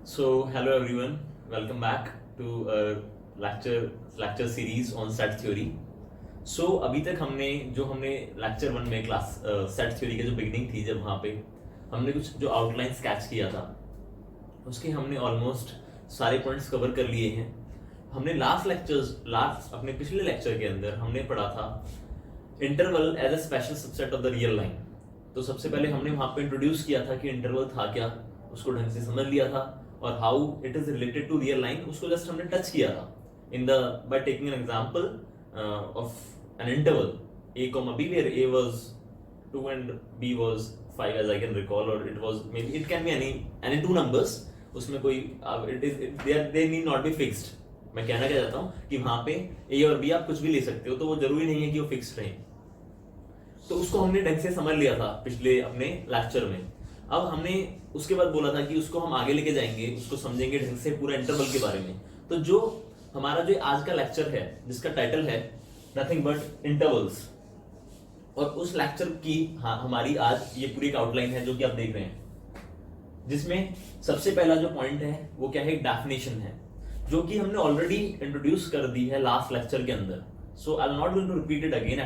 So, hello everyone, welcome back to a lecture series on set theory. So, अभी तक हमने lecture one में class set theory की जो बिगनिंग थी, जब वहाँ पे हमने कुछ जो आउटलाइन स्केच किया था, उसके हमने ऑलमोस्ट सारे पॉइंट्स कवर कर लिए हैं. हमने अपने पिछले लेक्चर के अंदर हमने पढ़ा था interval as a special subset of the real line. तो सबसे पहले हमने वहाँ पे इंट्रोड्यूस किया था कि इंटरवल था क्या, उसको ढंग से समझ लिया था, और how it is related to real line उसको जस्ट हमने टच किया था in the by taking an example of an interval a comma b where a was 2 and b was 5 as I can recall, or it was maybe it can be any two numbers. उसमें कोई they need not be fixed. मैं कहना क्या चाहता हूँ कि वहां पे a और b आप कुछ भी ले सकते हो, तो वो जरूरी नहीं है कि वो फिक्स्ड रहे. तो उसको हमने ढंग से समझ लिया था पिछले अपने लेक्चर में. अब हमने उसके बाद बोला था कि उसको हम आगे लेके जाएंगे, उसको समझेंगे ढंग से पूरा इंटरवल के बारे में. तो जो हमारा जो आज का लेक्चर है जिसका टाइटल है नथिंग बट इंटरवल्स, और उस लेक्चर की हमारी आज ये पूरी एक आउटलाइन है जो कि आप देख रहे हैं, जिसमें सबसे पहला जो पॉइंट है वो क्या है, डेफिनेशन है, जो कि हमने ऑलरेडी इंट्रोड्यूस कर दी है लास्ट लेक्चर के अंदर. So I'll not going to repeat it again.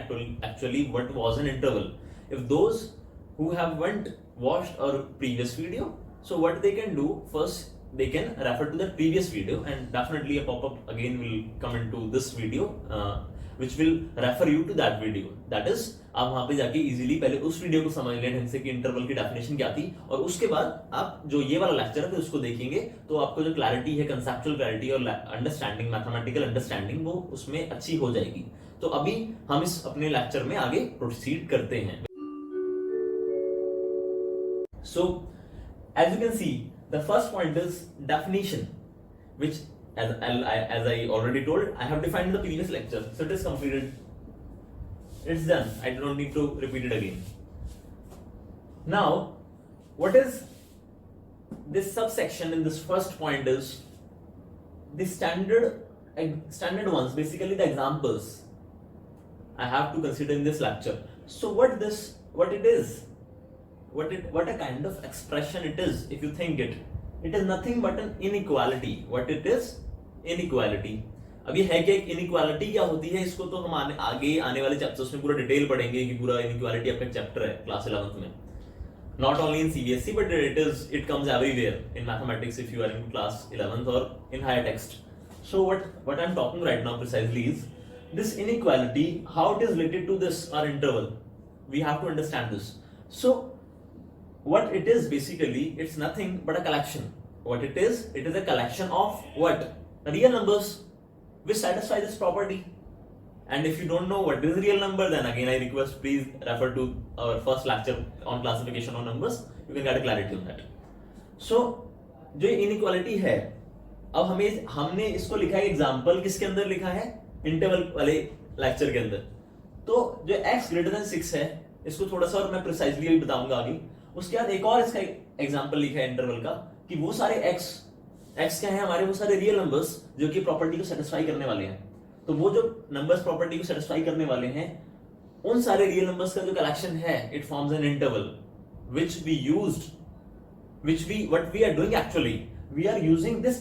Actually, what was an interval? If those who haven't watched our previous video, so what they can do first, they can refer to the previous video, and definitely a pop-up again will come into this video, which will refer you to that video. That is, आप वहां पे जाके easily पहले उस video को समझ लें ढंग से कि इंटरवल की डेफिनेशन क्या थी, और उसके बाद आप जो ये वाला लेक्चर है उसको देखेंगे तो आपको जो क्लैरिटी है, कंसेप्चुअल क्लैरिटी और अंडरस्टैंडिंग, मैथमेटिकल अंडरस्टैंडिंग, वो उसमें अच्छी हो जाएगी. तो अभी हम इस अपने लेक्चर में आगे प्रोसीड करते हैं. So as you can see the first point is definition, which as I already told, I have defined in the previous lecture, so it is completed. It's done. I don't need to repeat it again. Now, what is this subsection in this first point is the standard ones, basically the examples I have to consider in this lecture. So what it is, what a kind of expression it is. If you think it is nothing but an inequality. What it is? Inequality. अब ये है कि एक inequality क्या होती है, इसको तो हम आगे आने वाले चैप्टर्स में पूरा डिटेल पढ़ेंगे कि पूरा इनइक्वालिटी आपका चैप्टर है क्लास 11th में. Not only in CBSE, but it comes everywhere in mathematics if you are in class 11th or in higher text. So what I'm talking right now precisely is this inequality, how it is related to this our interval. We have to understand this. So what it is basically, it's nothing but a collection. What it is a collection of what? Real numbers which satisfy this property. And if you don't know what is real number, then again I request please refer to our first lecture on classification of numbers. You can get a clarity on that. So जो inequality है, अब हमने इसको लिखा है example, किसके अंदर लिखा है, इंटरवल वाले लेक्चर के अंदर. तो जो x greater than 6 है, इसको थोड़ा सा और मैं प्रिसाइजली अभी बताऊंगा आगे. उसके बाद एक और इसका एग्जांपल लिखा है इंटरवल का, कि वो सारे x क्या है हमारे, वो सारे रियल नंबर्स जो कि प्रॉपर्टी को सेटिस्फाई करने वाले हैं. तो वो जो नंबर्स प्रॉपर्टी को सेटिस्फाई करने वाले हैं, उन सारे रियल नंबर्स का जो कलेक्शन है, it forms an interval what we are doing actually, we are using this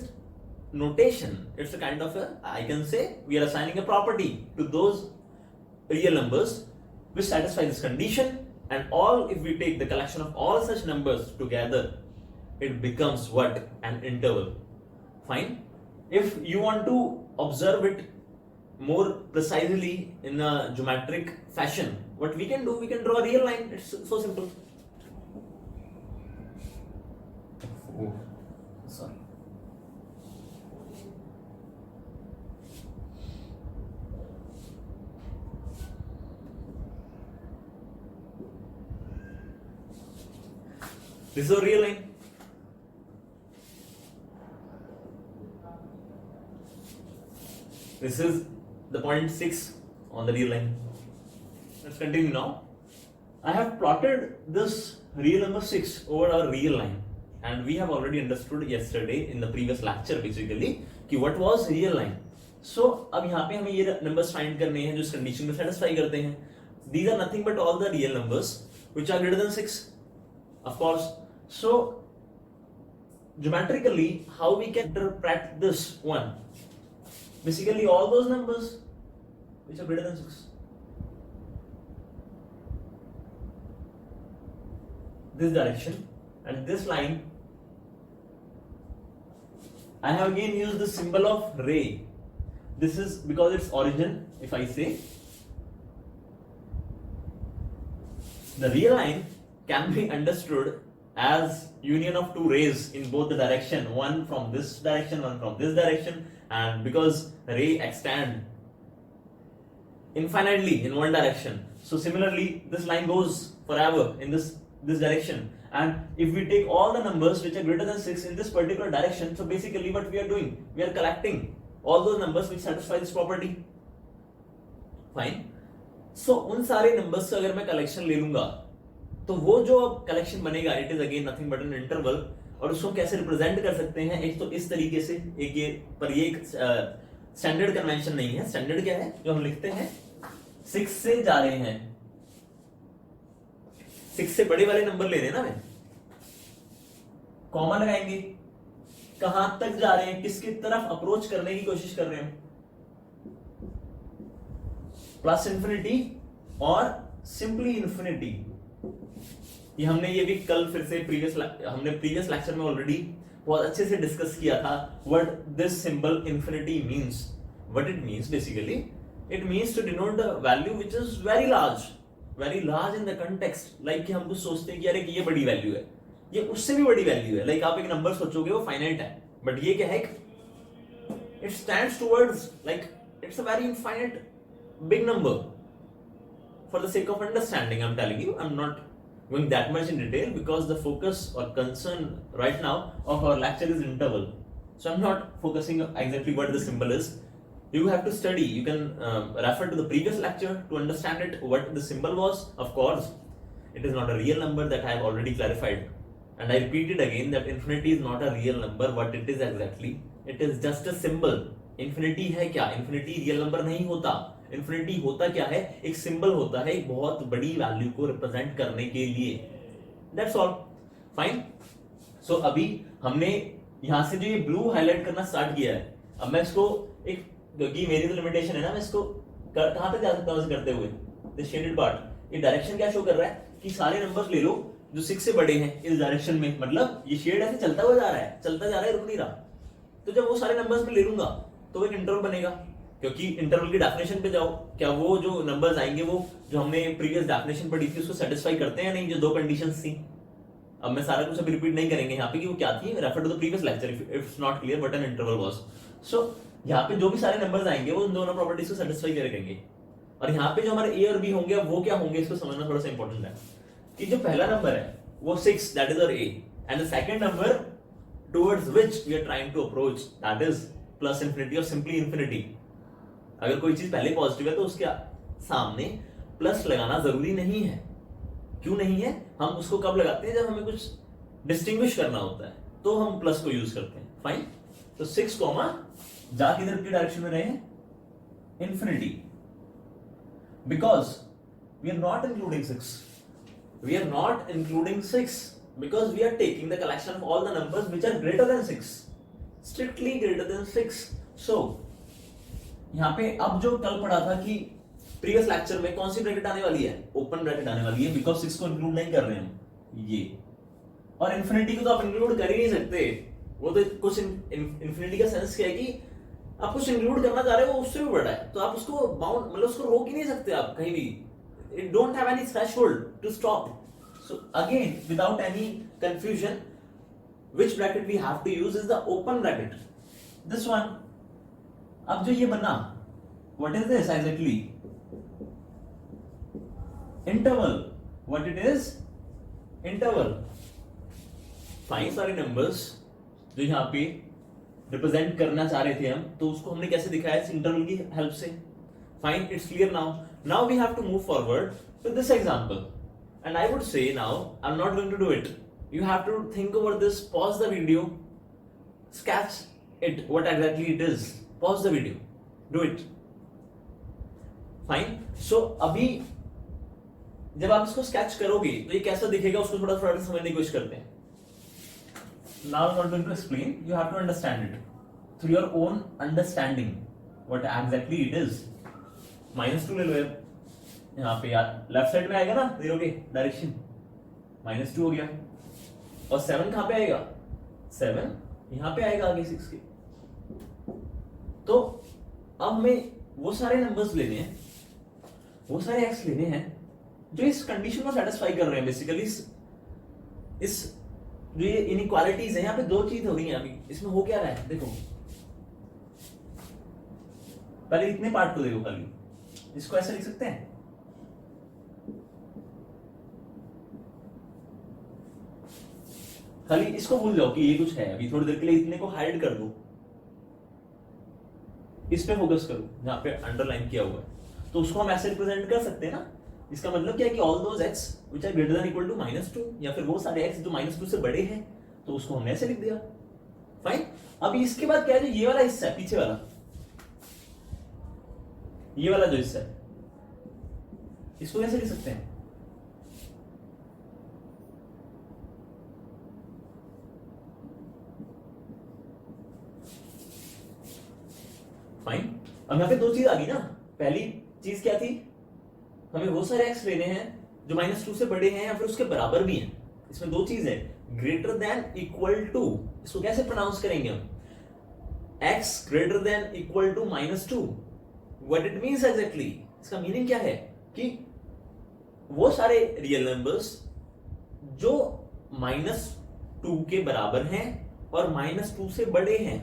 notation. It's a kind of I can say we are assigning a property to those real numbers which satisfy this condition, and all, if we take the collection of all such numbers together, it becomes what? An interval. Fine. If you want to observe it more precisely in a geometric fashion, what we can do, we can draw a real line. It's so simple. Oh, sorry. This is a real line. This is the point 6 on the real line. Let's continue now. I have plotted this real number 6 over a real line, and we have already understood yesterday in the previous lecture basically कि what was real line. So अब यहाँ पे हमें ये numbers find करने हैं जो इस condition को satisfy करते हैं. These are nothing but all the real numbers which are greater than 6, of course. So geometrically how we can interpret this one, basically all those numbers which are greater than 6. This direction and this line, I have again used the symbol of ray. This is because its origin. If I say the ray line can be understood as union of two rays in both the direction, one from this direction, one from this direction, and because ray extend infinitely in one direction, so similarly this line goes forever in this direction. And if we take all the numbers which are greater than 6 in this particular direction, so basically what we are doing, we are collecting all those numbers which satisfy this property. Fine. So उन सारे numbers का अगर मैं collection ले लूंगा तो वो जो अब कलेक्शन बनेगा, it is again nothing but an interval. और उसको कैसे रिप्रेजेंट कर सकते हैं, एक तो इस तरीके से, एक ये पर, ये एक स्टैंडर्ड कन्वेंशन नहीं है. स्टैंडर्ड क्या है, जो हम लिखते हैं 6 से जा रहे हैं, 6 से बड़े वाले नंबर ले रहे हैं ना, मैं कॉमा लगाएंगे, कहां तक जा रहे हैं, किसकी तरफ अप्रोच करने की कोशिश कर रहे हैं, प्लस इंफिनिटी और सिंपली इंफिनिटी. ये हमने ये भी कल फिर से प्रीवियस लेक्चर में ऑलरेडी बहुत अच्छे से डिस्कस किया था. What this symbol infinity means, what it means basically, it means to denote the value which is very large in the context. Like कि हम कुछ सोचते हैं कि अरे कि ये बड़ी वैल्यू है, ये उससे भी बड़ी वैल्यू है. लाइक आप एक नंबर सोचोगे वो फाइनाइट है, बट ये क्या है, it stands towards like it's a very infinite big number. For the sake of understanding, I'm telling you, I'm not going that much in detail because the focus or concern right now of our lecture is interval. So I'm not focusing on exactly what the symbol is. You have to study. You can refer to the previous lecture to understand it, what the symbol was. Of course, it is not a real number, that I have already clarified. And I repeat it again that infinity is not a real number. What it is exactly? It is just a symbol. Infinity है क्या? Infinity real number नहीं होता. Infinity होता क्या है, एक symbol होता है एक बहुत बड़ी वैल्यू को रिप्रेजेंट करने के लिए. That's all. फाइन. सो अभी हमने यहां से जो ये ब्लू हाईलाइट करना स्टार्ट किया है, अब मैं इसको एक, क्योंकि मेरी तो लिमिटेशन है ना, मैं इसको कहां तक जा सकता हूं करते हुए, दिस शेडेड पार्ट. ये डायरेक्शन क्या शो कर रहा है कि सारे नंबर्स ले लो जो 6 से बड़े हैं इस डायरेक्शन में, मतलब ये शेड ऐसे चलता हुआ जा रहा है, रुक नहीं रहा. तो जब वो सारे नंबर्स में ले लूंगा तो एक इंटरवल बनेगा. क्योंकि इंटरवल की डेफिनेशन पे जाओ, क्या वो जो नंबर्स आएंगे वो जो हमने प्रीवियस डेफिनेशन पढ़ी थी उसको सेटिस्फाई करते हैं नहीं, जो दो कंडीशंस थी. अब मैं सारा कुछ अभी रिपीट नहीं करेंगे यहाँ पे कि वो क्या थी, refer to the previous lecture if it's not clear what an interval was. So यहाँ पे जो भी सारे नंबर्स आएंगे वो उन दोनों प्रॉपर्टीज को सेटिस्फाई करेंगे. और यहाँ पे जो हमारे ए और बी होंगे वो क्या होंगे, इसको समझना थोड़ा सा इंपॉर्टेंट है. कि जो पहला नंबर है वो 6, that is our a, and the second number towards which we are trying to approach, that is plus infinity और सिंपली इंफिनिटी. अगर कोई चीज पहले पॉजिटिव है तो उसके सामने प्लस लगाना जरूरी नहीं है. क्यों नहीं है, हम उसको कब लगाते हैं, जब हमें कुछ डिस्टिंग्विश करना होता है तो हम प्लस को यूज करते हैं. फाइन. तो 6 कॉमा जा किधर की डायरेक्शन में रहे हैं, infinity. Because we are not including 6 because we are taking the collection of all the numbers which are greater than 6, strictly greater than 6. So यहाँ पे अब जो कल पढ़ा था कि प्रीवियस लेक्चर में कौन सी ब्रैकेट आने वाली है, ओपन ब्रैकेट आने वाली है, बिकॉज 6 को इंक्लूड नहीं कर रहे हम ये. और इंफिनिटी को तो आप इंक्लूड कर ही नहीं सकते. वो तो कुछ इंफिनिटी का सेंस क्या है कि आप कुछ इंक्लूड करना चाह रहे हो वो उससे भी बड़ा है, तो आप उसको बाउंड मतलब उसको रोक ही नहीं सकते आप कहीं भी. It don't have any threshold to stop. So again, without any confusion, which bracket we have to use is the open bracket. This one. अब जो ये बना, what is this exactly? Interval. What it is? Interval. Fine सारे numbers जो यहाँ पे represent करना चाह रहे थे हम, तो उसको हमने कैसे दिखाया, इस इंटरवल की हेल्प से. Fine, it's clear now. Now we have to move forward with this example. And I would say now, I'm not going to do it. You have to think over this, pause the video, sketch it, what exactly it is. Pause the video. Do it. Fine. So, अभी जब आप इसको sketch करोगे तो ये कैसा दिखेगा उसको थोड़ा समझने की कोशिश करते हैं. now I'm not going to explain, you have to understand it through your own understanding what exactly it is. -2 ले लो यार, यहाँ पे यार लेफ्ट साइड में आएगा ना 0 के डायरेक्शन, -2 हो गया। और 7 कहाँ पे आएगा, 7 यहाँ पे आएगा आगे 6 के। तो अब हमें वो सारे नंबर्स लेने हैं, वो सारे एक्स लेने हैं जो इस कंडीशन को सेटिस्फाई कर रहे हैं। बेसिकली इस जो ये इनइक्वालिटीज है, यहाँ पे दो चीज हो रही हैं अभी, इसमें हो क्या रहा है देखो, पहले इतने पार्ट को देखो, खाली इसको ऐसे लिख सकते हैं, खाली इसको भूल जाओ कि ये कुछ है। अभी थोड़ी देर के लिए इतने को हाइड कर दो, इस पे फोकस करो जहां पे अंडरलाइन किया हुआ है। तो उसको हम ऐसे रिप्रेजेंट कर सकते हैं ना, इसका मतलब क्या है कि all those x which are greater than equal to -2, या फिर वो सारे x जो -2 से बड़े हैं, तो उसको हमने ऐसे लिख दिया। फाइन। अभी इसके बाद क्या है, जो ये वाला हिस्सा है पीछे वाला, ये वाला जो हिस्सा है, इसको कैसे लिख सकते हैं, फाइन। अब यहाँ पे दो चीज आ गई ना, पहली चीज क्या थी, हमें वो सारे एक्स लेने हैं जो -2 से बड़े हैं या फिर उसके बराबर भी हैं। इसमें दो चीज है, ग्रेटर देन इक्वल टू, इसको कैसे प्रोनाउंस करेंगे हम, x greater than equal to -2। What it means exactly, इसका मीनिंग क्या है कि वो सारे रियल नंबर्स जो -2 के बराबर हैं और -2 से बड़े हैं,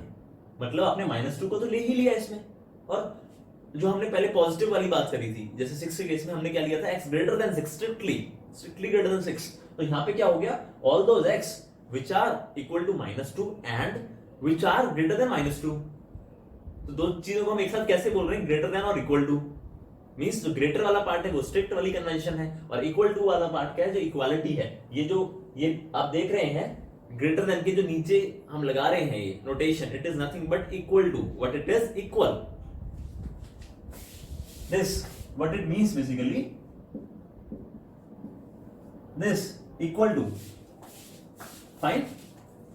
मतलब आपने -2 को तो ले ही लिया इसमें, और जो हमने पहले पॉजिटिव वाली बात करी थी, जैसे 6 के केस में हमने क्या लिया था, x greater than 6, strictly greater than 6। तो यहां पे क्या हो गया, all those x which are equal to -2 and which are greater than -2। तो दो चीजों को हम एक साथ कैसे बोल रहे हैं, ग्रेटर देन और इक्वल टू। मींस जो ग्रेटर वाला पार्ट है वो स्ट्रिक्ट वाली कन्वेंशन है, और इक्वल टू वाला पार्ट क्या है, जो इक्वालिटी है। ये जो ये आप देख रहे हैं ग्रेटर देन के जो नीचे हम लगा रहे हैं ये notation, it is nothing but equal to, what it is, equal this, what it means basically this, equal to. Fine.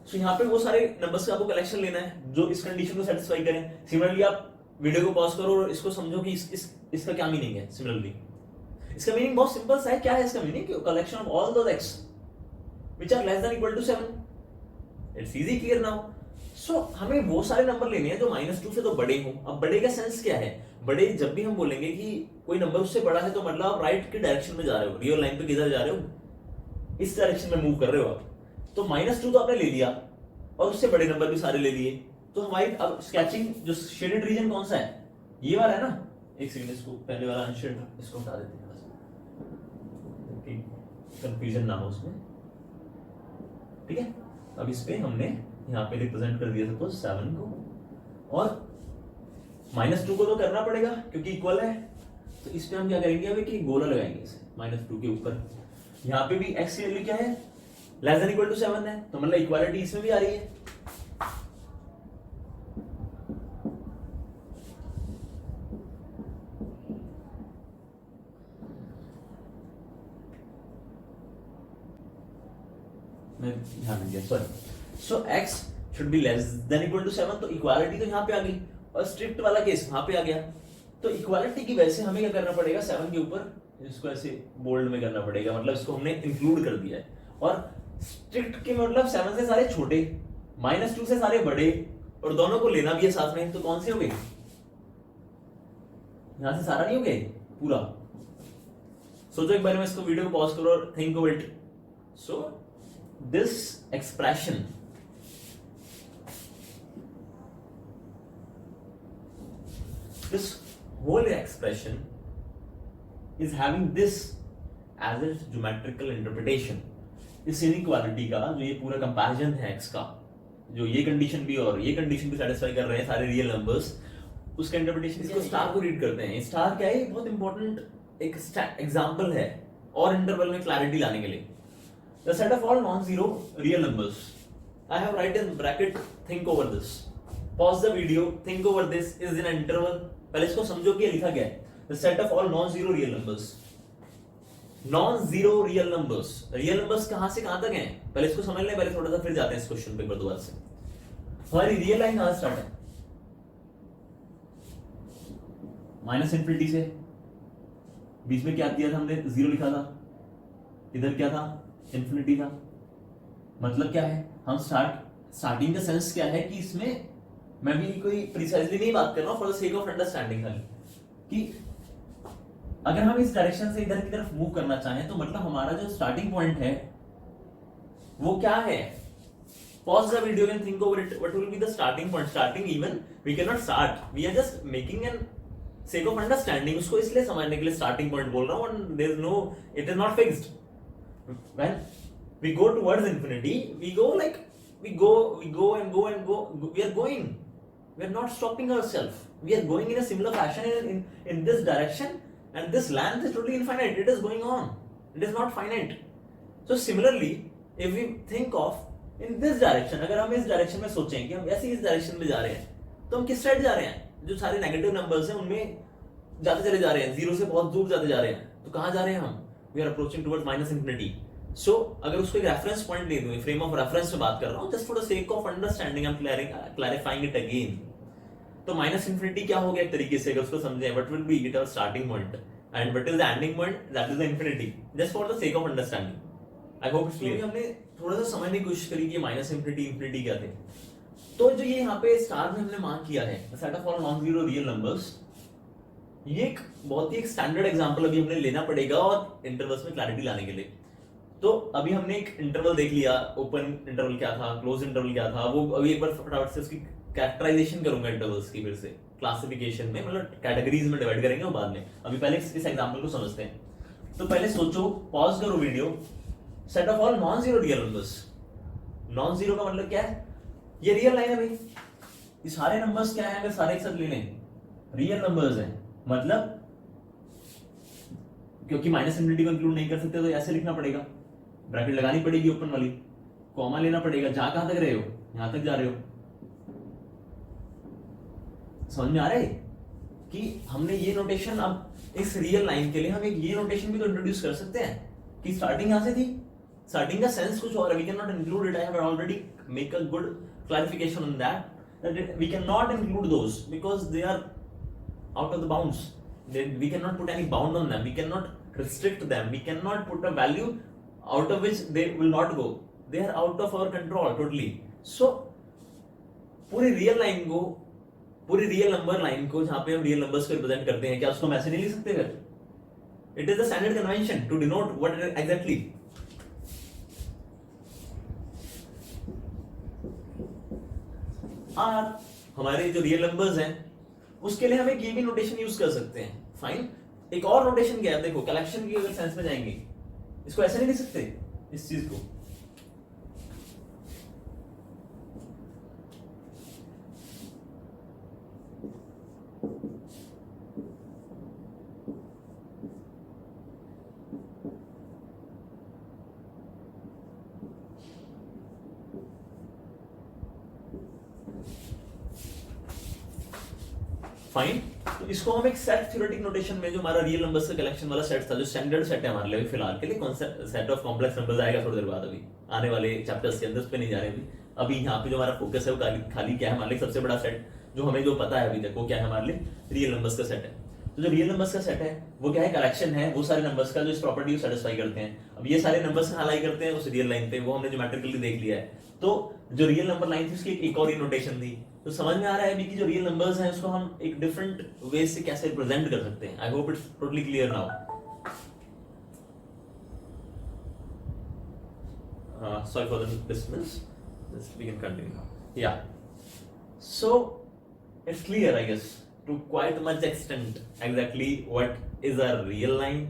So यहां पे वो सारे नंबर्स का आपको कलेक्शन लेना है जो इस कंडीशन को सेटिस्फाई करें। सिमिलरली आप वीडियो को पॉज करो और इसको समझो कि इसका क्या मीनिंग है। सिमिलरली इसका मीनिंग बहुत सिंपल सा है। क्या है इसका meaning, collection of all those x which are less than equal to 7। It's easy clear now। So हमें वो सारे नंबर लेने हैं जो -2 से तो बड़े हों। अब बड़े का सेंस क्या है, बड़े जब भी हम बोलेंगे कि कोई नंबर उससे बड़ा है तो मतलब आप राइट की डायरेक्शन में जा रहे हो, रियल लाइन पे किधर जा रहे हो, इस डायरेक्शन में मूव कर रहे हो आप। तो -2 तो आपने ले लिया और उससे बड़े नंबर भी सारे ले लिए। तो हमारी अब स्केचिंग जो शेडेड रीजन कौन सा है, ये वाला है ना। एक सेकंड, इसको पहले वाला अनशेड इसको हटा देते हैं ताकि कंफ्यूजन ना हो उसमें। ठीक है, अब इस पे हमने यहाँ पे रिप्रेजेंट कर दिया सपोज 7 को, और -2 को तो करना पड़ेगा क्योंकि इक्वल है। तो इस पे हम क्या करेंगे, अभी कि गोला लगाएंगे इसे -2 के ऊपर। यहाँ पे भी x की वैल्यू क्या है, लेस देन इक्वल टू 7 है, तो मतलब इक्वालिटी इसमें भी आ रही है। So x should be less than equal to 7, तो इक्वालिटी तो यहाँ पे आ गई, और स्ट्रिक्ट वाला केस वहां पे आ गया। तो इक्वालिटी की वजह से हमें क्या करना पड़ेगा, 7 के ऊपर इसको ऐसे बोल्ड में करना पड़ेगा, मतलब इसको हमने इंक्लूड कर दिया है। और स्ट्रिक्ट के मतलब 7 से सारे छोटे, -2 से सारे बड़े, और दोनों को लेना भी है साथ में। तो कौन से हो गए, यहां से सारा नहीं हो गए पूरा। सोचो एक बार में, इसको वीडियो को पॉज करो और think of it. So this expression this whole expression is having this as its geometrical interpretation। इस इनइक्वालिटी का जो ये पूरा कंपैरिजन है x का, जो ये कंडीशन भी और ये कंडीशन भी सेटिस्फाई कर रहे हैं सारे रियल नंबर्स, उसका इंटरप्रिटेशन इसको स्टार को रीड करते हैं। स्टार क्या है, बहुत इंपॉर्टेंट एक एग्जांपल है और इंटरवल में क्लैरिटी लाने के लिए। The set of all non-zero real numbers. I have write in bracket, think over this. Pause the video, think over this is in an interval. पहले इसको समझो कि ये लिखा गया है। The set of all non-zero real numbers. Non zero real numbers कहां से कहां तक हैं, पहले इसको समझ लें, पहले थोड़ा सा फिर जाते हैं इस क्वेश्चन पे एक बार दोबारा से। हमारी रियल लाइन कहां स्टार्ट है, माइनस इन्फिनिटी से, बीच में क्या दिया था हमने, जीरो लिखा था, इधर क्या था, इन्फिनिटी था। मतलब क्या है, हम स्टार्टिंग का सेंस क्या है कि इसमें मैं भी कोई प्रिसाइजली नहीं बात कर रहा हूं, for the sake of understanding खाली, कि अगर हम इस डायरेक्शन से इधर की तरफ मूव करना चाहें तो मतलब हमारा जो स्टार्टिंग पॉइंट है वो क्या है। Pause the video and think over it. What will be the starting point? Starting even we cannot start. We are just making an sake of understanding. उसको इसलिए समझने के लिए starting point बोल रहा हूँ, and there is no, it is not fixed. When we go towards infinity, we go and go. We are going. We are not stopping ourselves. We are going in a similar fashion in this direction, and this length is totally infinite. It is going on. It is not finite. So similarly, if we think of in this direction, अगर हम इस direction में सोचें कि हम ऐसे इस direction में जा रहे हैं, तो हम किस साइड जा रहे हैं, जो सारे नेगेटिव नंबर्स हैं उनमें जाते चले जा रहे हैं, जीरो से बहुत दूर जाते जा रहे हैं, तो कहां जा रहे हैं हम, we are approaching towards minus infinity. So अगर उसको एक रेफरेंस पॉइंट ले दूं, फ्रेम ऑफ रेफरेंस में बात कर रहा हूं, just for the sake of understanding I am clarifying it again. तो माइनस इंफिनिटी क्या हो गया एक तरीके से, अगर उसको समझें, what will be it our starting point and what is the ending point, that is the infinity, just for the sake of understanding. I hope it's clear. हमने थोड़ा सा समझने की कोशिश करी कि माइनस इंफिनिटी क्या थे। तो जो ये यहाँ पे स्टार में हमने मार्क किया है, set of all non zero real numbers, ये एक बहुत ही एक स्टैंडर्ड एग्जांपल अभी हमने लेना पड़ेगा और इंटरवल्स में क्लैरिटी लाने के लिए। तो अभी हमने एक इंटरवल देख लिया, ओपन इंटरवल क्या था, क्लोज इंटरवल क्या था, वो अभी एक बार फटाफट से उसकी कैरेक्टराइजेशन करूंगा इंटरवल्स की, फिर से क्लासिफिकेशन में, मतलब कैटेगरीज में डिवाइड करेंगे वो बाद में। अभी पहले इस एग्जांपल को समझते हैं। तो पहले सोचो, पॉज करो video, set of all non zero real numbers. Non zero का मतलब क्या है, ये रियल लाइन है भाई, ये सारे नंबर्स क्या है, अगर सारे एक साथ ले लें रियल नंबर्स हैं, मतलब क्योंकि माइनस इंफिनिटी को इंक्लूड नहीं कर सकते तो ऐसे लिखना पड़ेगा, ब्रैकेट लगानी पड़ेगी ओपन वाली, कॉमा लेना पड़ेगा, जहां कहां तक रहे हो यहां तक जा रहे हो। समझ में आ रहा है कि हमने ये नोटेशन, अब इस रियल लाइन के लिए हम एक ये नोटेशन भी तो इंट्रोड्यूस कर सकते हैं कि स्टार्टिंग यहां से थी, स्टार्टिंग का सेंस कुछ और है, we can not include it, I have already make a good clarification on that we can not include those because they are out of the bounds. We cannot put any bound on them, we cannot restrict them, we cannot put a value out of which they will not go, they are out of our control totally. So पूरी real line को, पूरी real number line को जहां पे हम real numbers को represent करते हैं, क्या उसको हम ऐसे नहीं लिख सकते फिर? It is the standard convention to denote what exactly. और हमारे जो रियल नंबर्स हैं उसके लिए हम एक ये भी नोटेशन यूज कर सकते हैं, फाइन। एक और नोटेशन क्या है, देखो कलेक्शन की अगर सेंस में जाएंगे, इसको ऐसे नहीं लिख सकते इस चीज को, फाइन। तो इसको हम एक सेट थ्योरेटिक नोटेशन में, जो हमारा रियल नंबर्स का कलेक्शन वाला सेट था, जो स्टैंडर्ड सेट है हमारे लिए फिलहाल के लिए, कौन सा सेट ऑफ कॉम्प्लेक्स नंबर्स आएगा थोड़ी देर बाद, अभी आने वाले चैप्टर्स के अंदर, उस पे नहीं जा रहे अभी यहाँ पे जो हमारा फोकस है वो खाली क्या है हमारे लिए सबसे बड़ा सेट जो हमें जो पता है अभी तक, वो क्या है हमारे लिए, रियल नंबर्स का सेट है। तो जो रियल नंबर्स का सेट है वो क्या है, कलेक्शन है वो सारे नंबर्स का जो इस प्रॉपर्टी को सेटिस्फाई करते हैं। अब ये सारे नंबर्स कहाँ लाई करते हैं, उस रियल लाइन पे, वो हमने ज्योमेट्रिकली देख लिया है। तो जो रियल नंबर लाइन थी उसकी एक और नोटेशन थी। तो समझ में आ रहा है अभी कि जो रियल नंबर्स हैं उसको हम एक डिफरेंट वे से कैसे रिप्रेजेंट कर सकते हैं। आई hope it's totally clear now. Sorry for the disturbance. We can continue now. Yeah. So it's clear, I guess, to quite much extent exactly what is a real line,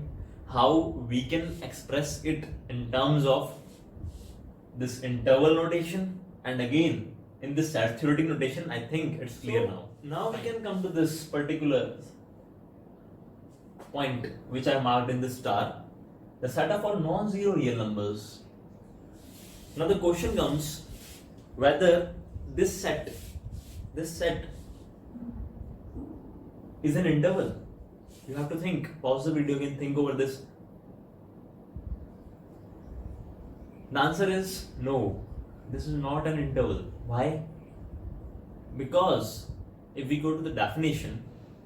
how we can express it in terms of this interval notation, and again in this theoretic notation. I think it's clear now. Now we can come to this particular point which I marked in this star, the set of all non-zero real numbers. Now the question comes whether this set is an interval. You have to think, pause the video and think over this. The answer is no, this is not an interval. Why? Because if we go to the definition,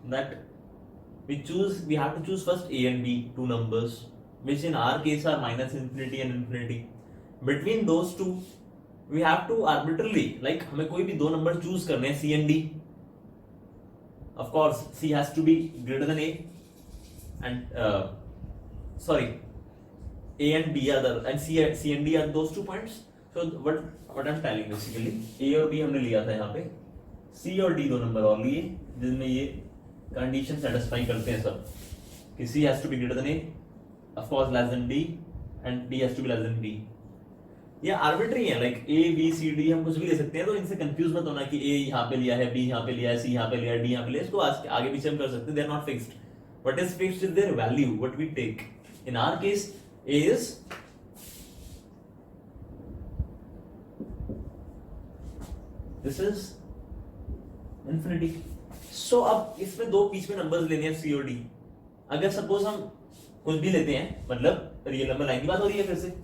that we have to choose first a and b, two numbers, which in our case are minus infinity and infinity. Between those two we have to arbitrarily, like हमें कोई भी दो number choose करने हैं, c and d. Of course c has to be greater than a, and a and b are the, and c and d are those 2 points. So what I'm telling basically, a और b हमने लिया था यहाँ पे, c और d दो number और लिए जिनमें ये कंडीशन सेटिस्फाई करते हैं सब, कि c has to be greater than a, of course less than d, and d has to be less than b. ये आर्बिट्री है, like A B C D हम कुछ भी ले सकते हैं, तो इनसे कंफ्यूज मत होना कि ए यहाँ पे लिया है, बी यहाँ पे लिया है, सी यहाँ पे लिया है, डी यहाँ पे लिया है. इसको आगे पीछे हम कर सकते हैं. They are not fixed. What is fixed is their value, what we take. In our case A is this is infinity. So अब इसमें दो बीच में नंबर्स लेने हैं, सी और डी. अगर सपोज हम कुछ भी लेते हैं, मतलब रियल नंबर लाइन की बात हो रही है फिर से,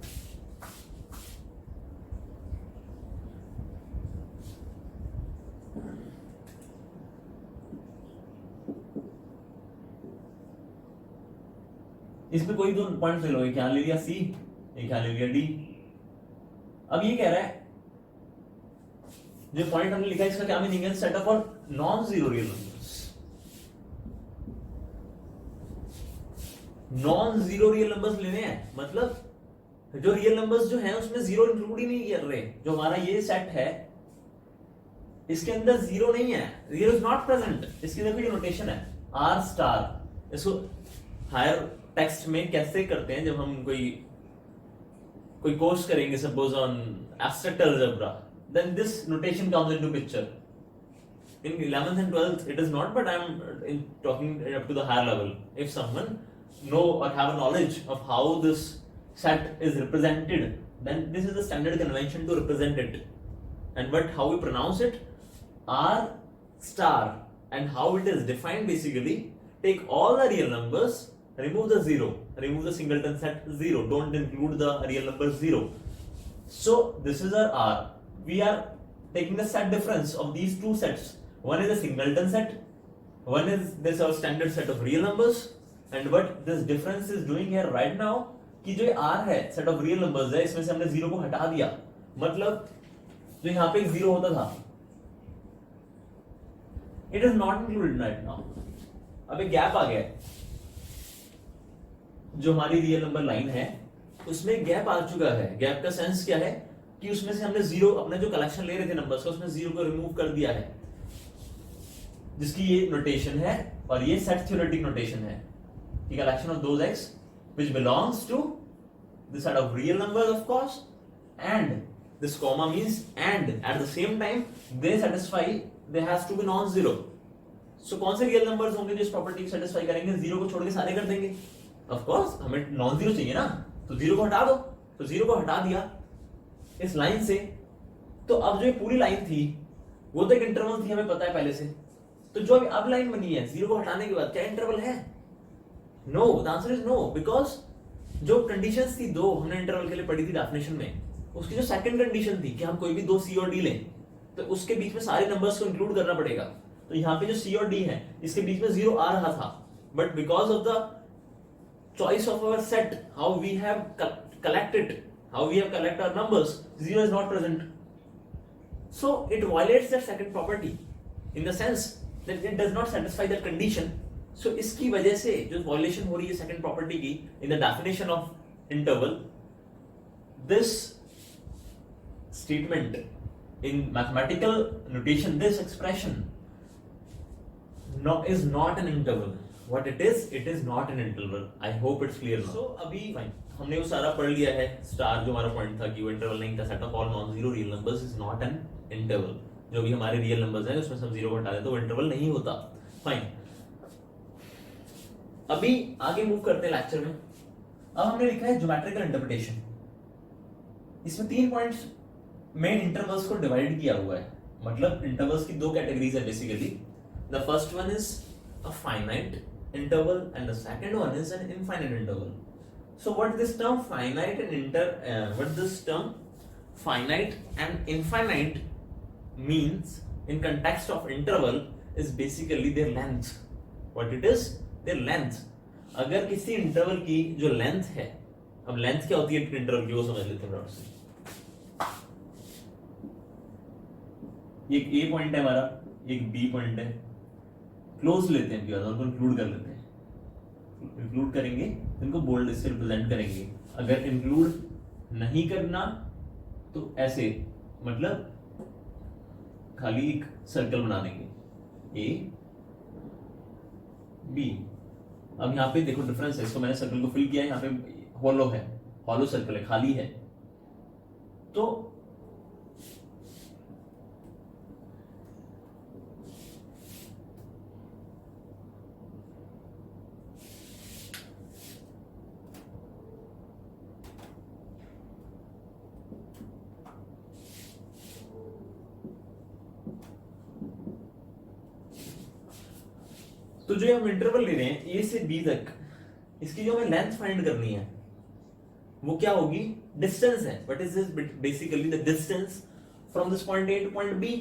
इसमें कोई दो पॉइंट्स ले लो, एक यहां ले लिया सी, एक यहां ले लिया डी. अब ये कह रहा है, जो पॉइंट हमने लिखा है इसका क्या मीनिंग है, set of all non zero real numbers. Non zero real numbers लेने हैं, मतलब जो रियल नंबर्स जो हैं उसमें जीरो इंक्लूड ही नहीं कर रहे. जो हमारा ये सेट है इसके अंदर जीरो नहीं है, जीरो इज नॉट प्रेजेंट. इसकी देखो ये नोटेशन है आर स्टार. इसको हायर टेक्स्ट में कैसे करते हैं, जब हम कोई कोर्स करेंगे suppose on abstract algebra, then this notation comes into picture. In 11th and 12th it is not, but I am talking up to the higher level. If someone know or have a knowledge of how this set is represented, then this is the standard convention to represent it. And but how we pronounce it, R star, and how it is defined basically, take all the real numbers, remove the zero, remove the singleton set 0, don't include the real number 0. So this is our R. We are taking the set difference of these two sets. One is a singleton set, one is this our standard set of real numbers, and what this difference is doing here right now, कि जो R है set of real numbers है, इसमें से हमने zero को हटा दिया. मतलब जो यहाँ पे एक जीरो होता था, it is not included right now. अब एक गैप आ गया, जो हमारी रियल नंबर लाइन है उसमें गैप आ चुका है. गैप का सेंस क्या है कि उसमें से हमने जीरो, अपने जो कलेक्शन ले रहे थे नंबर्स का, उसमें जीरो को रिमूव कर दिया है, जिसकी ये नोटेशन है. और ये सेट थ्योरेटिक नोटेशन है कि collection of those X which belongs to the set of real numbers of course, and this comma means and at the same time they satisfy, they has to be non zero. So कौन से real numbers होंगे जो इस property को satisfy करेंगे, zero को छोड़ के सारे कर देंगे. ऑफ कोर्स हमें नॉन जीरो चाहिए ना, तो जीरो को हटा दो. तो जीरो को हटा दिया इस लाइन से, तो अब जो ये पूरी लाइन थी वो तो एक इंटरवल थी, हमें पता है पहले से. तो जो अभी अब लाइन बनी है जीरो को हटाने के बाद, क्या इंटरवल है? No, the answer is no. Because जो कंडीशंस थी दो हमने इंटरवल के लिए पढ़ी थी डेफिनेशन में, उसकी जो सेकंड कंडीशन थी कि हम कोई भी दो सी और डी लें, तो उसके बीच में सारे नंबर्स को इंक्लूड करना पड़ेगा. तो यहाँ पे जो सी और डी है इसके बीच में जीरो आ रहा था, but because of the choice of our set, how we have collected, how we have collect our numbers, zero is not present. So it violates that second property in the sense that it does not satisfy that condition. So इसकी वजह से जो violation हो रही है second property की in the definition of interval, this statement in mathematical notation, this expression is not an interval. What it is not an interval. I hope it's clear now. So अभी हमने वो सारा पढ़ लिया है. स्टार जो हमारा पॉइंट था कि वो इंटरवल नहीं था, set of all non zero real numbers is not an interval. जो भी हमारे रियल नंबर्स हैं उसमें से हम जीरो को हटा दें तो वो इंटरवल नहीं होता. फाइन. अभी आगे मूव करते हैं लेक्चर में. अब हमने लिखा है ज्योमेट्रिकल इंटरप्रिटेशन. इसमें 3 पॉइंट्स में इंटरवल्स को डिवाइड किया हुआ है. मतलब इंटरवल्स की दो कैटेगरीज है basically. The first one is a finite interval and the second one is an infinite interval. So what this term finite and what this term finite and infinite means in context of interval is basically their length. What it is? Their length. अगर किसी interval की जो length है, अब length क्या होती है interval की वो समझ लेते हैं से। एक ए पॉइंट है हमारा, एक बी पॉइंट है, क्लोज लेते हैं और उनको इंक्लूड कर लेते हैं। इंक्लूड करेंगे इनको बोल्ड से रिप्रेजेंट करेंगे। अगर इंक्लूड नहीं करना तो ऐसे, मतलब खाली एक सर्कल बना देंगे ए बी। अब यहाँ पे देखो डिफरेंस है, इसको मैंने सर्कल को फिल किया है, यहाँ पे हॉलो है, हॉलो सर्कल है, खाली है। तो तो जो हम इंटरवल ले रहे हैं ए से बी तक, इसकी जो हमें लेंथ फाइंड करनी है वो क्या होगी? डिस्टेंस है। What is this? Basically the distance from this point A to point B.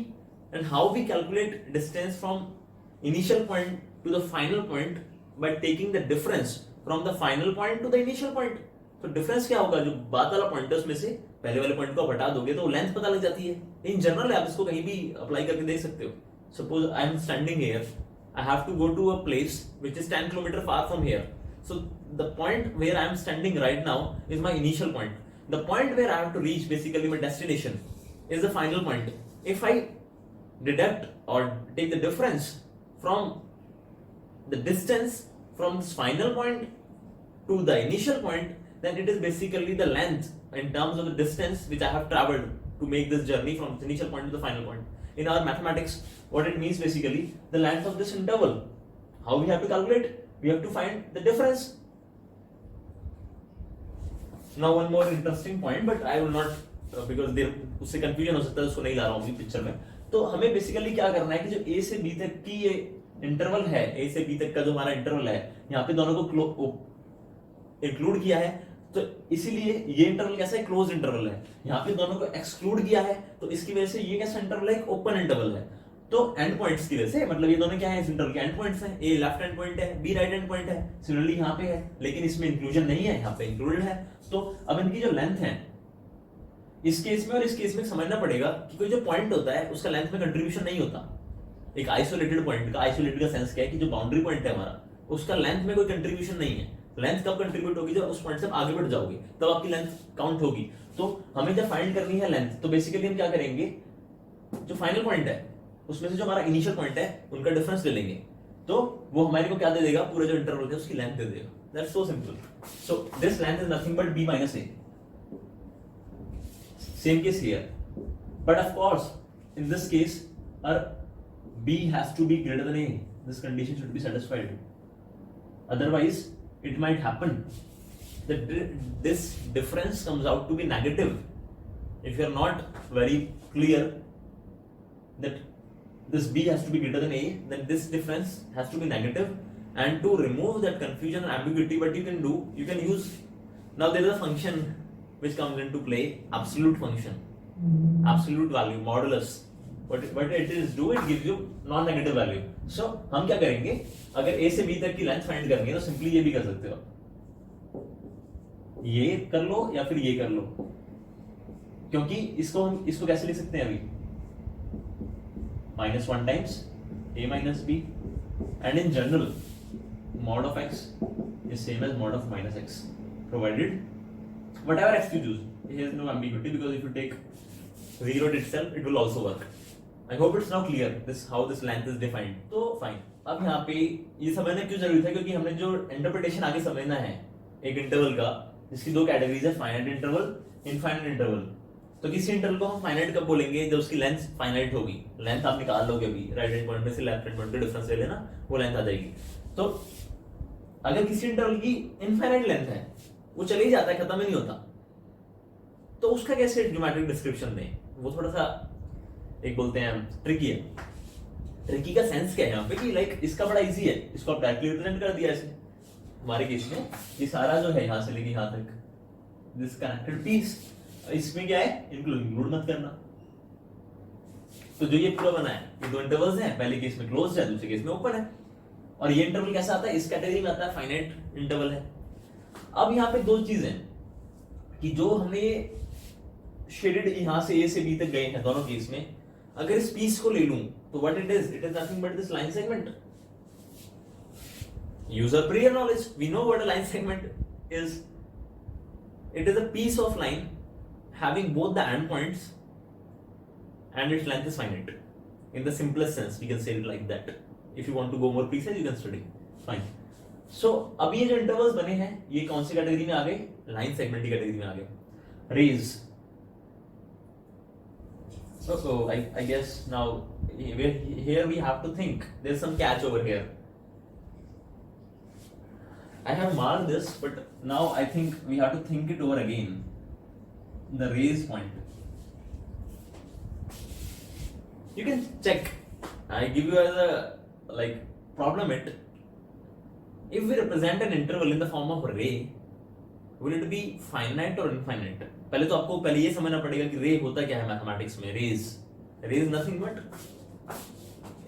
And how we calculate distance from initial point to the final point? By taking the difference from the final point to the initial point. तो difference क्या होगा? जो बाद वाला point है उसमें से पहले वाले पॉइंट को हटा दोगे तो लेंथ पता लग जाती है। इन जनरल आप इसको कहीं भी अप्लाई करके देख सकते हो। Suppose I am standing here, I have to go to a place which is 10 kilometers far from here. So the point where I am standing right now is my initial point. The point where I have to reach, basically my destination, is the final point. If I deduct or take the difference from the distance from this final point to the initial point, then it is basically the length in terms of the distance which I have traveled to make this journey from the initial point to the final point. In our mathematics, what it means basically the length of this interval. How we have to calculate? We have to find the difference. Now one more interesting point, but I will not because there उससे confusion हो सकता है, उसको नहीं ला रहा हूँ picture में। तो हमें बेसिकली क्या करना है कि जो A से B तक की ये इंटरवल है, A से B तक का जो हमारा इंटरवल है, यहाँ पे दोनों को इंक्लूड किया है, तो इसीलिए ये इंटरवल कैसा है? क्लोज इंटरवल है। यहाँ पे दोनों को एक्सक्लूड किया है, तो इसकी वजह से ये कैसा इंटरवल है? एक ओपन इंटरवल है। तो एंड पॉइंट्स की वजह से, मतलब ये दोनों क्या है? इस इंटरवल के एंड पॉइंट्स हैं। ए लेफ्ट हैंड पॉइंट है, बी राइट हैंड पॉइंट है। सिमिलरली यहाँ पे है, लेकिन इसमें इंक्लूजन नहीं है, यहाँ पे इंक्लूडेड है। तो अब इनकी जो लेंथ है, इस केस में और इस केस में समझना पड़ेगा कि कोई जो पॉइंट होता है उसका लेंथ में कंट्रीब्यूशन नहीं होता। एक आइसोलेटेड पॉइंट का, आइसोलेटेड का सेंस क्या है कि जो बाउंड्री पॉइंट है हमारा, उसका लेंथ में कोई कंट्रीब्यूशन नहीं है। लेंथ कब कंट्रीब्यूट होगी? जब उस पॉइंट से आगे बढ़ जाओगे तब आपकी लेंथ काउंट होगी। तो हमें जब फाइंड करनी है लेंथ, तो बेसिकली हम क्या करेंगे? जो फाइनल पॉइंट है उसमें से जो हमारा इनिशियल पॉइंट है उनका डिफरेंस ले लेंगे, तो वो हमारे को क्या दे देगा? पूरा जो इंटरवल है उसकी लेंथ दे देगा। That's so simple. So this length is nothing but b minus a. Same case here, but of course in this case our b has to be greater than a. This condition should be satisfied. Otherwise it might happen that this difference comes out to be negative. If you are not very clear that this b has to be greater than a, then this difference has to be negative. And to remove that confusion and ambiguity, what you can do, you can use, now there is a function which comes into play, absolute function, absolute value, modulus. What it is do, it gives you non-negative value. So हम क्या करेंगे? अगर a से b तक की length find करनी है तो सिंपली ये भी कर सकते हो, ये कर लो या फिर ये कर लो, क्योंकि इसको हम इसको कैसे लिख सकते हैं अभी? -1 times a minus b, and in general mod of x is same as mod of minus x, provided whatever x you choose, here is no ambiguity because if you take 0 itself it will also work. I hope it's now clear this how this length is defined. तो fine, अब यहाँ पे ये समझना क्यों जरूरी था? क्योंकि हमने जो इंटरप्रिटेशन आगे समझना है एक इंटरवल का, जिसकी दो कैटेगरीज है, फाइनाइट इंटरवल, इनफाइनाइट इंटरवल। तो किसी इंटरवल को हम फाइनाइट कब बोलेंगे? जब उसकी लेंथ फाइनाइट होगी। लेंथ आप निकाल लोगे अभी, राइट हैंड पॉइंट में से लेफ्ट हैंड पॉइंट का डिफरेंस ले लेना, वो लेंथ आ जाएगी। तो अगर किसी इंटरवल की इनफाइनाइट लेंथ है, वो चले ही जाता है, खत्म ही नहीं होता, तो उसका कैसे ज्योमेट्रिक डिस्क्रिप्शन दें? वो थोड़ा सा एक बोलते हैं ट्रिकी है। ट्रिकी का सेंस क्या है यहाँ पे कि लाइक इसका बड़ा इजी है, इसको आप डायरेक्टली रिप्रेजेंट कर दिया ऐसे, हमारे केस में ये सारा जो है यहाँ से लेके यहाँ तक दिस कनेक्टेड पीस, इसमें क्या है, इनको इंक्लूड मत करना। तो जो ये पूरा बना है, ये दो इंटरवल्स हैं, पहले केस में क्लोज है, दूसरे केस में ओपन है, और ये इंटरवल कैसा आता है, इस कैटेगरी में आता है, फाइनाइट इंटरवल है। अब यहाँ पे दो चीजें कि जो हमने शेडेड यहाँ से ए से बी तक गए हैं दोनों केस में, अगर इस पीस को ले लूं तो what it is nothing but this line segment. User prior knowledge, we know what a line segment is. It is a piece of line having both the end points and its length is finite. In the simplest sense, we can say it like that. If you want to go more precise, you can study. Fine. So, अब ये जो intervals बने हैं, ये कौन सी category में आ गए? Line segment की कैटेगरी में आ गए. Rays. So I guess now here we have to think. There's some catch over here. I have marked this, but now I think we have to think it over again. The rays point. You can check. I give you as a like problem it. If we represent an interval in the form of ray, will it be finite or infinite? पहले तो आपको पहले ये समझना पड़ेगा कि रे होता क्या है मैथमेटिक्स में। Rays nothing but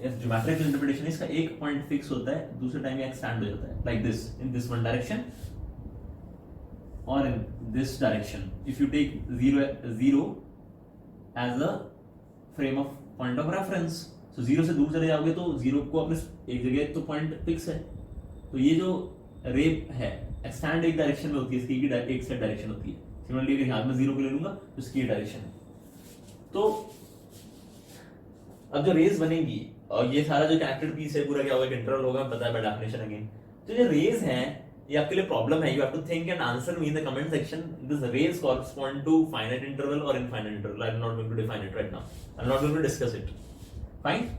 geometrical interpretation, इसका एक पॉइंट फिक्स होता है, दूसरे टाइम ये एक्सटेंड हो जाता है, like this, in this one direction और in this direction. If you take zero as a frame of point of reference, तो जीरो से दूर चले जाओगे तो जीरो को अपने एक जगह तो पॉइंट फिक्स है, तो ये जो रे है एक्सटेंड एक डायरेक्शन में होती है, इसकी एक सेट डायरेक्शन होती है। सिमिलरली अगर यहाँ में जीरो को ले लूंगा तो इसकी ये डायरेक्शन है। तो अब जो रेज बनेगी और ये सारा जो कनेक्टेड पीस है पूरा क्या होगा, इंटरवल होगा, पता है बाय डेफिनेशन अगेन। तो जो रेज हैं ये आपके लिए प्रॉब्लम है, you have to think and answer me in the comment section. This rays correspond to finite interval और infinite interval. I am not going to define it right now, I am not going to discuss it. Fine,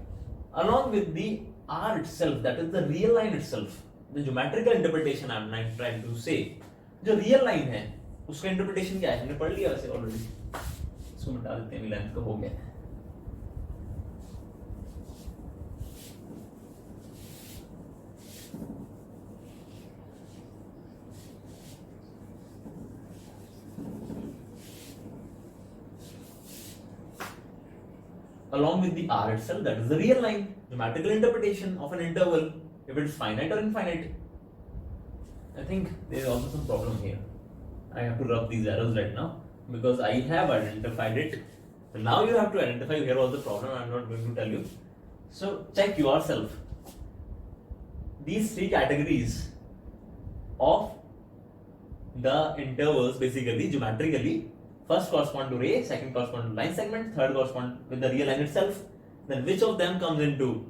along with the R itself, that is the real line itself, the geometrical interpretation I am trying to say, जो real line है उसका interpretation क्या है, हमने पढ़ लिया वैसे already, इसको मिटा देते हैं, लेंथ का हो गया। Along with the R itself, that is the real line, geometrical interpretation of an interval, if it is finite or infinite. I think there is also some problem here. I have to rub these arrows right now because I have identified it. So now you have to identify here was the problem. I am not going to tell you. So check yourself. These three categories of the intervals basically geometrically, first correspond to ray, second correspond to line segment, third correspond with the real line itself. Then which of them comes into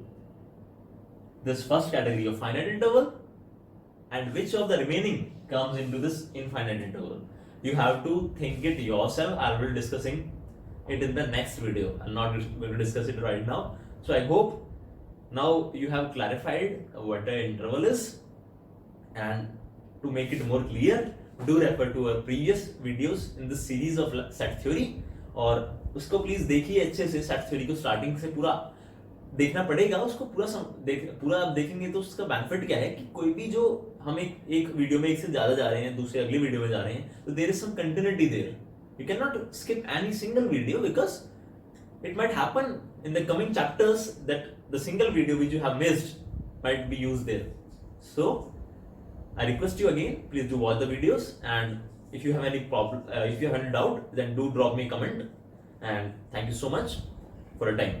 this first category of finite interval and which of the remaining comes into this infinite interval? You have to think it yourself. I will be discussing it in the next video. I'm not going to discuss it right now. So I hope now you have clarified what an interval is, and to make it more clear, do refer to our previous videos in this series of set theory, और उसको please देखिए अच्छे से। Set theory को starting से पूरा देखना पड़ेगा, उसको पूरा आप देखेंगे तो उसका बेनिफिट क्या है कि कोई भी जो हम एक वीडियो में एक से ज्यादा जा रहे हैं, दूसरे अगले वीडियो में जा रहे हैं, तो there is some continuity there. You can not skip any single video because it might happen in the coming chapters that the single video which you have missed might be used there. So I request you again, please do watch the videos, and if you have any problem, if you have any doubt, then do drop me a comment, and thank you so much for your time.